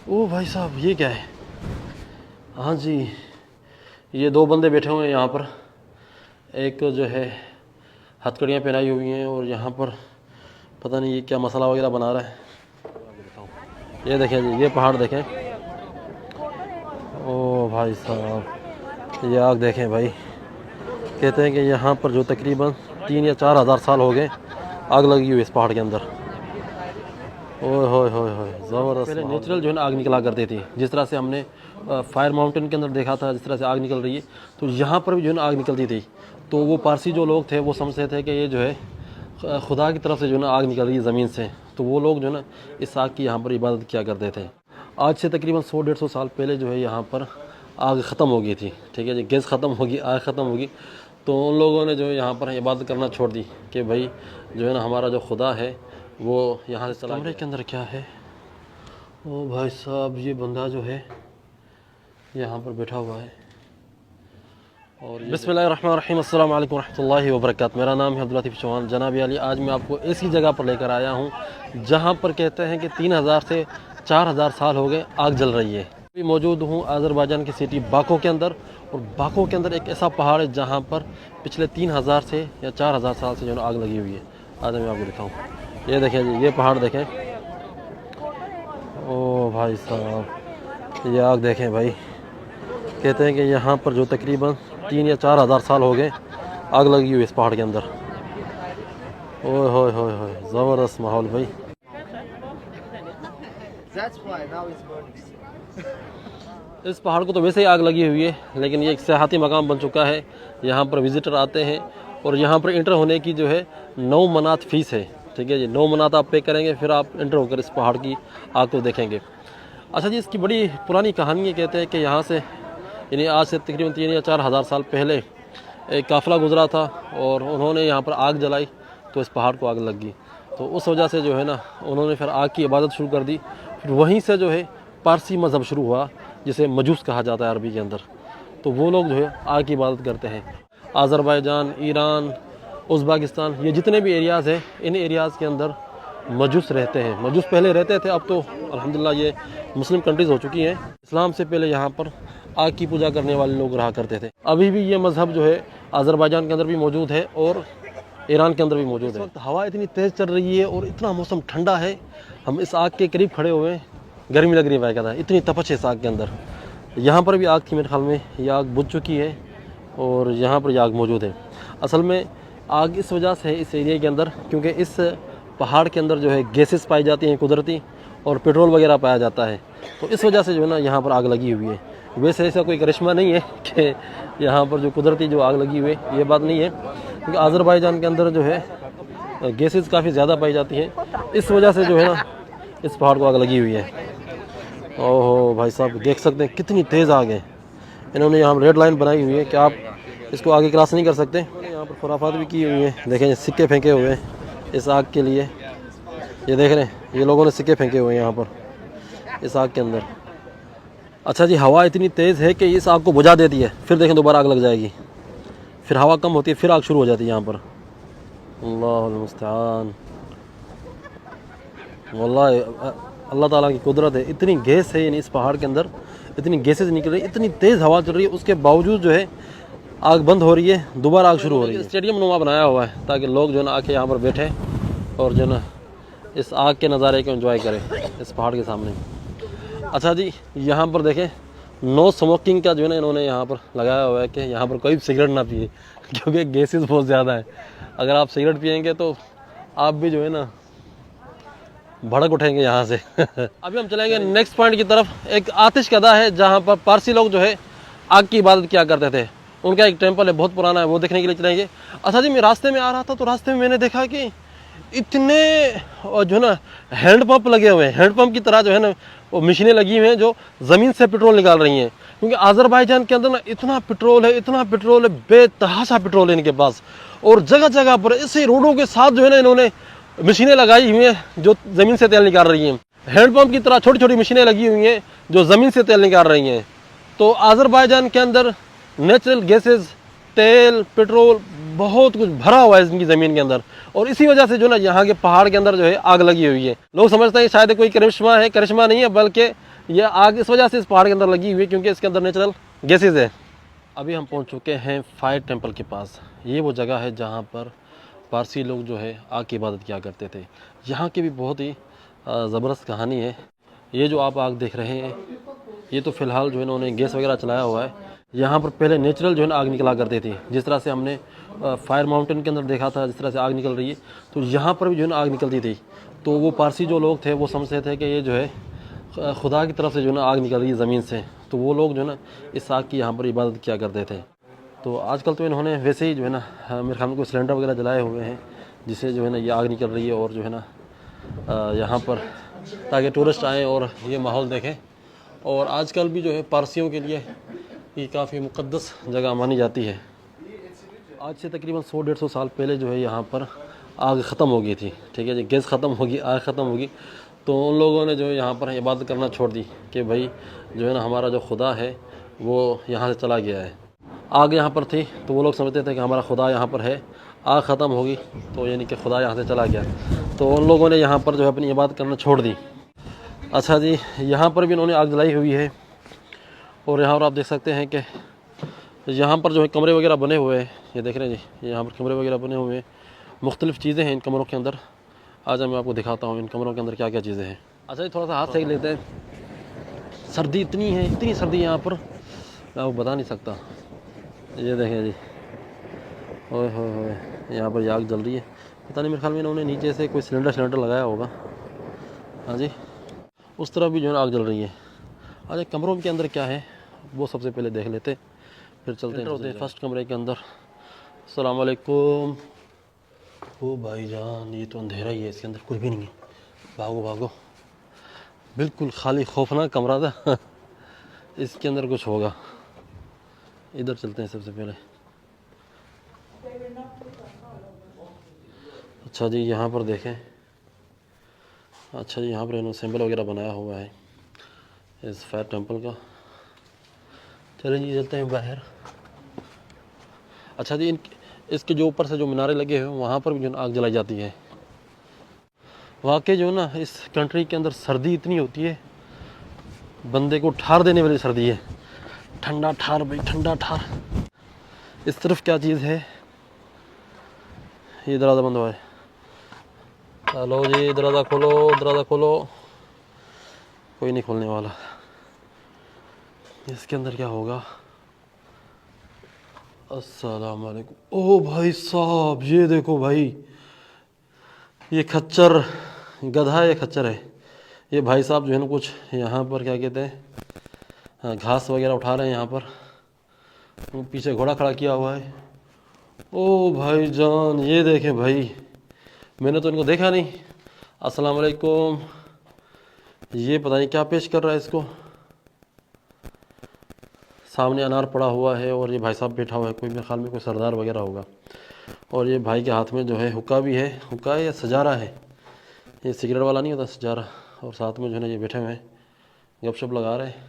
ओ भाई साहब, ये क्या है? हाँ जी, ये दो बंदे बैठे हुए हैं यहाँ पर। एक जो है हथकड़ियाँ पहनाई हुई हैं और यहाँ पर पता नहीं ये क्या मसाला वगैरह बना रहा है। ये देखें जी, ये पहाड़ देखें। ओ भाई साहब, ये आग देखें भाई। कहते हैं कि यहाँ पर जो तकरीबन 3 या 4 हज़ार साल हो गए आग लगी हुई इस पहाड़ के अंदर। ओए होए होए होए, ज़बरदस्त। पहले नेचुरल जो है ना आग निकला करती थी, जिस तरह से हमने फायर माउंटेन के अंदर देखा था जिस तरह से आग निकल रही है, तो यहाँ पर भी जो है ना आग निकलती थी। तो वो पारसी जो लोग थे वो समझते थे कि ये जो है खुदा की तरफ से जो है ना आग निकल रही है ज़मीन से। तो वो लोग जो है ना इस आग की यहाँ पर इबादत किया करते थे। आज से तकरीबन 100-150 साल पहले जो है यहाँ पर आग ख़त्म हो गई थी। ठीक है जी, गैस ख़त्म होगी, आग ख़त्म होगी, तो उन लोगों ने जो है यहाँ पर इबादत करना छोड़ दी कि भाई जो है ना हमारा जो खुदा है वो यहाँ से चला। कमरे के अंदर क्या है? ओ भाई साहब, ये बंदा जो है यहाँ पर बैठा हुआ है। और बिस्मिल्लाहिर्रहमानिर्रहीम, अस्सलाम वालेकुम रहमतुल्लाहि व बरकातहू। मेरा नाम है अब्दुल लतीफ़ चौहान जनाब अली। आज मैं आपको ऐसी जगह पर लेकर आया हूँ जहाँ पर कहते हैं कि 3000 से 4000 साल हो गए आग जल रही है। अभी मौजूद हूँ अज़रबैजान की सिटी बाको के अंदर, और बाको के अंदर एक ऐसा पहाड़ है जहाँ पर पिछले 3000 से या 4000 साल से जो है आग लगी हुई है। आज मैं आपको दिखाऊँ। ये देखें जी, ये पहाड़ देखें। ओ भाई साहब, ये आग देखें भाई। कहते हैं कि यहाँ पर जो तकरीबन 3 या 4 हज़ार साल हो गए आग लगी हुई इस पहाड़ के अंदर। ओए होए होए होए, ज़बरदस्त माहौल भाई। इस पहाड़ को तो वैसे ही आग लगी हुई है, लेकिन ये एक सियाहती मकाम बन चुका है। यहाँ पर विज़िटर आते हैं और यहाँ पर इंटर होने की जो है 9 मनात फ़ीस है। ठीक है जी, 9 मनात आप पे करेंगे, फिर आप इंटर होकर इस पहाड़ की आग को देखेंगे। अच्छा जी, इसकी बड़ी पुरानी कहानी है। कहते हैं कि यहाँ से यानी आज से तकरीबन 3 या 4 हज़ार साल पहले एक काफ़िला गुजरा था और उन्होंने यहाँ पर आग जलाई तो इस पहाड़ को आग लग गई। तो उस वजह से जो है ना उन्होंने फिर आग की इबादत शुरू कर दी। फिर वहीं से जो है पारसी मज़हब शुरू हुआ, जिसे मजूस कहा जाता है अरबी के अंदर। तो वो लोग जो है आग की इबादत करते हैं। अज़रबैजान, ईरान, उज़्बेकिस्तान, ये जितने भी एरियाज़ हैं, इन एरियाज़ के अंदर मजूस रहते हैं। मजूस पहले रहते थे, अब तो अल्हम्दुलिल्लाह ये मुस्लिम कंट्रीज़ हो चुकी हैं। इस्लाम से पहले यहाँ पर आग की पूजा करने वाले लोग रहा करते थे। अभी भी ये मज़हब जो है अज़रबैजान के अंदर भी मौजूद है और ईरान के अंदर भी मौजूद है। इस वक्त हवा इतनी तेज़ चल रही है और इतना मौसम ठंडा है, हम इस आग के करीब खड़े हुए हैं, गर्मी लग रही है कहता है, इतनी तपश है इस आग के अंदर। यहाँ पर भी आग थी मेरे ख्याल में, ये आग बुझ चुकी है और यहाँ पर ये आग मौजूद है। असल में आग इस वजह से है इस एरिया के अंदर क्योंकि इस पहाड़ के अंदर जो है गैसेस पाई जाती हैं कुदरती, और पेट्रोल वगैरह पाया जाता है। तो इस वजह से जो है ना यहाँ पर आग लगी हुई है। वैसे ऐसा कोई करिश्मा नहीं है कि यहाँ पर जो कुदरती जो आग लगी हुई है, ये बात नहीं है, क्योंकि अज़रबैजान के अंदर जो है गैसेस काफ़ी ज़्यादा पाई जाती हैं। इस वजह से जो है ना इस पहाड़ को आग लगी हुई है। ओहो भाई साहब, देख सकते हैं कितनी तेज़ आग है। इन्होंने यहाँ रेड लाइन बनाई हुई है कि आप इसको आगे क्रॉस नहीं कर सकते। यहाँ पर खुराफात भी की हुई है। देखें, सिक्के फेंके हुए हैं इस आग के लिए। ये देख रहे हैं, ये लोगों ने सिक्के फेंके हुए हैं यहाँ पर इस आग के अंदर। अच्छा जी, हवा इतनी तेज़ है कि इस आग को बुझा देती है, फिर देखें दोबारा आग लग जाएगी, फिर हवा कम होती है, फिर आग शुरू हो जाती है यहाँ पर। अल्लाहुल मुस्तआन। वल्लाह अल्लाह ताला की कुदरत है। इतनी गैस है यानी इस पहाड़ के अंदर, इतनी गैसेज निकल रही है, इतनी तेज़ हवा चल रही है, उसके बावजूद जो है आग बंद हो रही है, दोबारा आग शुरू हो रही है। स्टेडियम नुमा बनाया हुआ है ताकि लोग जो है ना आके यहाँ पर बैठे और जो है ना इस आग के नज़ारे को एंजॉय करें इस पहाड़ के सामने। अच्छा जी, यहाँ पर देखें नो स्मोकिंग का जो है ना इन्होंने यहाँ पर लगाया हुआ है कि यहाँ पर कोई सिगरेट ना पिए, क्योंकि गैसेस बहुत ज़्यादा है। अगर आप सिगरेट पिएंगे तो आप भी जो है ना भड़क उठेंगे यहाँ से। अभी हम चलेंगे नेक्स्ट पॉइंट की तरफ। एक आतिश कदा है जहाँ पर पारसी लोग जो है आग की इबादत किया करते थे। उनका एक टेम्पल है, बहुत पुराना है, वो देखने के लिए चलेंगे। अच्छा जी, मैं रास्ते में आ रहा था तो रास्ते में मैंने देखा कि इतने जो है ना हैंडपम्प लगे हुए हैं। हैंडपम्प की तरह जो है ना वो मशीनें लगी हुई हैं जो ज़मीन से पेट्रोल निकाल रही हैं, क्योंकि अज़रबैजान के अंदर ना इतना पेट्रोल है, इतना पेट्रोल है, बेतहाशा पेट्रोल है इनके पास। और जगह जगह पर ऐसे रोडों के साथ जो है ना इन्होंने मशीनें लगाई हुई हैं जो ज़मीन से तेल निकाल रही हैं। हैंडपम्प की तरह छोटी छोटी मशीनें लगी हुई हैं जो ज़मीन से तेल निकाल रही हैं। तो अज़रबैजान के अंदर नेचुरल गैसेज, तेल, पेट्रोल बहुत कुछ भरा हुआ है इनकी ज़मीन के अंदर, और इसी वजह से जो ना यहाँ के पहाड़ के अंदर जो है आग लगी हुई है। लोग समझते हैं शायद कोई करिश्मा है, करिश्मा नहीं है, बल्कि ये आग इस वजह से इस पहाड़ के अंदर लगी हुई है क्योंकि इसके अंदर नेचुरल गैसेज है। अभी हम पहुंच चुके हैं फायर टेंपल के पास। ये वो जगह है जहां पर पारसी लोग जो है आग की इबादत किया करते थे। यहाँ की भी बहुत ही ज़बरदस्त कहानी है। ये जो आप आग देख रहे हैं ये तो फ़िलहाल जो है इन्होंने गैस वगैरह चलाया हुआ है। यहाँ पर पहले नेचुरल जो है ना आग निकला करती थी, जिस तरह से हमने फायर माउंटेन के अंदर देखा था जिस तरह से आग निकल रही है, तो यहाँ पर भी जो है ना आग निकलती थी। तो वो पारसी जो लोग थे वो समझते थे कि ये जो है खुदा की तरफ से जो है ना आग निकल रही है ज़मीन से, तो वो लोग जो है ना इस आग की यहाँ पर इबादत किया करते थे। तो आजकल तो इन्होंने वैसे ही जो है ना मेरे ख्याल में कोई सिलेंडर वगैरह जलाए हुए हैं जिससे जो है ना ये आग निकल रही है, और जो है ना यहाँ पर ताकि टूरिस्ट आएँ और ये माहौल देखें। और आजकल भी जो है पारसियों के लिए ये काफ़ी मुक़द्दस जगह मानी जाती है। आज से तकरीबन 100-150 साल पहले जो है यहाँ पर आग ख़त्म हो गई थी, ठीक है जी, गैस ख़त्म होगी, आग ख़त्म होगी, तो उन लोगों ने जो है यहाँ पर इबादत करना छोड़ दी कि भाई जो है ना हमारा जो खुदा है वो यहाँ से चला गया है। आग यहाँ पर थी तो वो लोग समझते थे कि हमारा खुदा यहाँ पर है, आग ख़त्म होगी तो यानी कि खुदा यहाँ से चला गया, तो उन लोगों ने यहाँ पर जो है अपनी इबादत करना छोड़ दी। अच्छा जी, यहाँ पर भी इन्होंने आग जलाई हुई है और यहाँ पर आप देख सकते हैं कि यहाँ पर जो है कमरे वगैरह बने हुए हैं, ये देख रहे हैं जी, यहाँ पर कमरे वगैरह बने हुए हैं, मुख्तलिफ़ चीज़ें हैं इन कमरों के अंदर। आज मैं आपको दिखाता हूँ इन कमरों के अंदर क्या क्या चीज़ें हैं। अच्छा जी, थोड़ा सा हाथ सेक लेते हैं। सर्दी इतनी है, इतनी सर्दी यहाँ पर मैं आपको बता नहीं सकता। ये देखें जी, ओए होए होए, यहाँ पर आग जल रही है। पता नहीं, मेरे ख्याल में इन्होंने नीचे से कोई सिलेंडर लगाया होगा। हाँ जी, उस तरफ भी जो है आग जल रही है। अच्छा, कमरों के अंदर क्या है वो सबसे पहले देख लेते, फिर चलते हैं फर्स्ट कमरे के अंदर। अस्सलाम वालेकुम। ओ भाईजान, ये तो अंधेरा ही है, इसके अंदर कुछ भी नहीं है। भागो भागो, बिल्कुल खाली खौफनाक कमरा था। इसके अंदर कुछ होगा। इधर चलते हैं सबसे पहले। अच्छा जी, यहाँ पर देखें। अच्छा जी, यहाँ पर इन्होंने सिंबल वगैरह बनाया हुआ है इस फायर टेंपल का। चलिए जी, चलते हैं बाहर। अच्छा जी, इसके जो ऊपर से जो मीनारे लगे हुए हैं वहाँ पर भी जो आग जलाई जाती है। वाकई जो ना इस कंट्री के अंदर सर्दी इतनी होती है, बंदे को ठार देने वाली सर्दी है। ठंडा ठार भाई, ठंडा ठार। इस तरफ क्या चीज़ है, ये दरवाज़ा बंद हुआ है। हेलो जी, दरवाज़ा खोलो, दरवाज़ा खोलो। कोई नहीं खोलने वाला। इसके अंदर क्या होगा। अस्सलाम वालेकुम। ओ भाई साहब, ये देखो भाई, ये खच्चर गधा है, ये खच्चर है। ये भाई साहब जो है ना कुछ यहाँ पर क्या कहते हैं, हाँ, घास वगैरह उठा रहे हैं यहाँ पर। पीछे घोड़ा खड़ा किया हुआ है। ओ भाई जान, ये देखें भाई, मैंने तो इनको देखा नहीं। अस्सलाम वालेकुम। ये पता नहीं क्या पेश कर रहा है इसको। सामने अनार पड़ा हुआ है और ये भाई साहब बैठा हुआ है, कोई मेरे ख्याल में कोई सरदार वगैरह होगा। और ये भाई के हाथ में जो है हुक्का भी है। हुक्का है या सजारा है, ये सिगरेट वाला नहीं होता, सजारा। और साथ में जो है ना ये बैठे हुए हैं, गपशप लगा रहे हैं।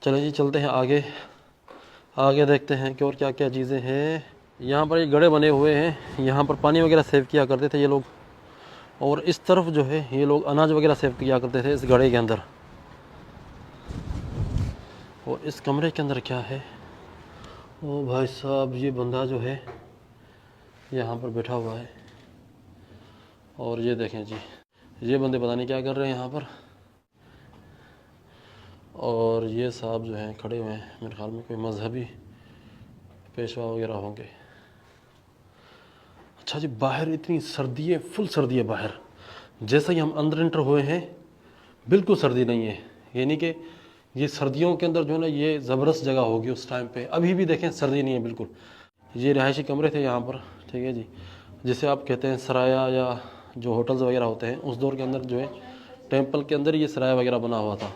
चलें जी, चलते हैं आगे। आगे देखते हैं कि और क्या क्या चीज़ें हैं। यहाँ पर ये गड्ढे बने हुए हैं, यहाँ पर पानी वगैरह सेव किया करते थे ये लोग। और इस तरफ जो है ये लोग अनाज वगैरह सेव किया करते थे इस गड्ढे के अंदर। और इस कमरे के अंदर क्या है, ओ भाई साहब, ये बंदा जो है यहाँ पर बैठा हुआ है। और ये देखें जी, ये बंदे पता नहीं क्या कर रहे हैं यहाँ पर। और ये साहब जो हैं खड़े हुए हैं, मेरे ख्याल में कोई मजहबी पेशवा वगैरह होंगे। अच्छा जी, बाहर इतनी सर्दी है, फुल सर्दी है बाहर। जैसे ही हम अंदर एंटर हुए हैं बिल्कुल सर्दी नहीं है, यानी कि ये सर्दियों के अंदर जो है ना ये ज़बरदस्त जगह होगी उस टाइम पे। अभी भी देखें सर्दी नहीं है बिल्कुल। ये रिहायशी कमरे थे यहाँ पर, ठीक है जी, जिसे आप कहते हैं सराया या जो होटल्स वगैरह होते हैं। उस दौर के अंदर जो है टेंपल के अंदर ये सराया वगैरह बना हुआ था,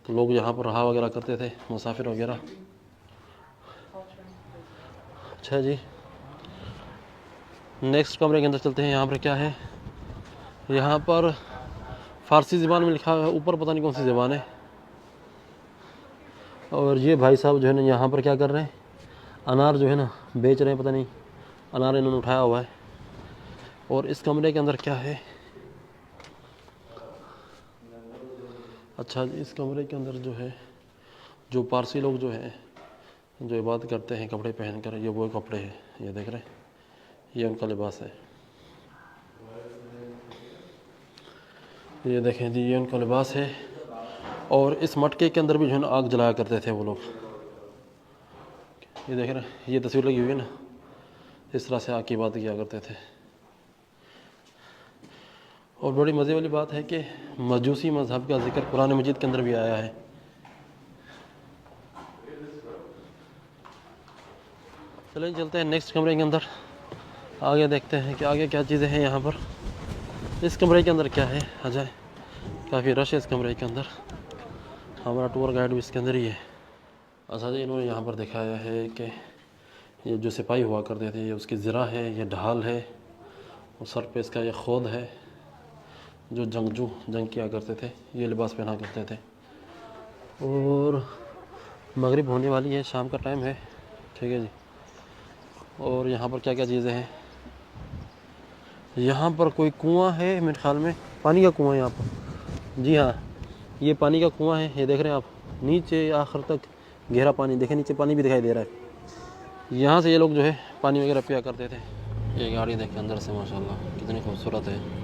तो लोग यहाँ पर रहा वगैरह करते थे, मुसाफिर वगैरह। अच्छा जी, नेक्स्ट कमरे के अंदर चलते हैं। यहाँ पर क्या है, यहाँ पर फ़ारसी ज़बान में लिखा है, ऊपर पता नहीं कौन सी ज़बान है। और ये भाई साहब जो है ना यहाँ पर क्या कर रहे हैं, अनार जो है ना बेच रहे हैं, पता नहीं अनार इन्होंने उठाया हुआ है। और इस कमरे के अंदर क्या है, अच्छा जी, इस कमरे के अंदर जो है, जो पारसी लोग जो हैं, जो इबादत करते हैं कपड़े पहन कर, ये वो कपड़े हैं, ये देख रहे हैं, ये उनका लिबास है। ये देखें जी, ये उनका लिबास है। और इस मटके के अंदर भी जो है ना आग जलाया करते थे वो लोग। ये देख रहे हैं, ये तस्वीर लगी हुई है ना, इस तरह से आग की इबादत किया करते थे। और बड़ी मज़े वाली बात है कि मजूसी मज़हब का जिक्र कुरान मजीद के अंदर भी आया है। चलें चलते हैं नेक्स्ट कमरे के अंदर, आगे देखते हैं कि आगे क्या चीज़ें हैं यहाँ पर। इस कमरे के अंदर क्या है, आ जाए। काफ़ी रश है इस कमरे के अंदर, हमारा टूर गाइड भी इसके अंदर ही है। अच्छा जी, इन्होंने यहाँ पर दिखाया है कि ये जो सिपाही हुआ करते थे, ये उसकी ज़रा है, ये ढाल है, और सर पे इसका ये खोद है। जो जंगजू जंग किया करते थे ये लिबास पहना करते थे। और मगरिब होने वाली है, शाम का टाइम है, ठीक है जी। और यहाँ पर क्या क्या चीज़ें हैं, यहाँ पर कोई कुआं है मेरे ख्याल में, पानी का कुआं है यहाँ पर। जी हाँ, ये पानी का कुआं है, ये देख रहे हैं आप, नीचे आखिर तक गहरा पानी, देखें नीचे पानी भी दिखाई दे रहा है। यहाँ से ये लोग जो है पानी वगैरह पिया करते थे। ये गाड़ी देखें अंदर से, माशाल्लाह कितनी खूबसूरत है।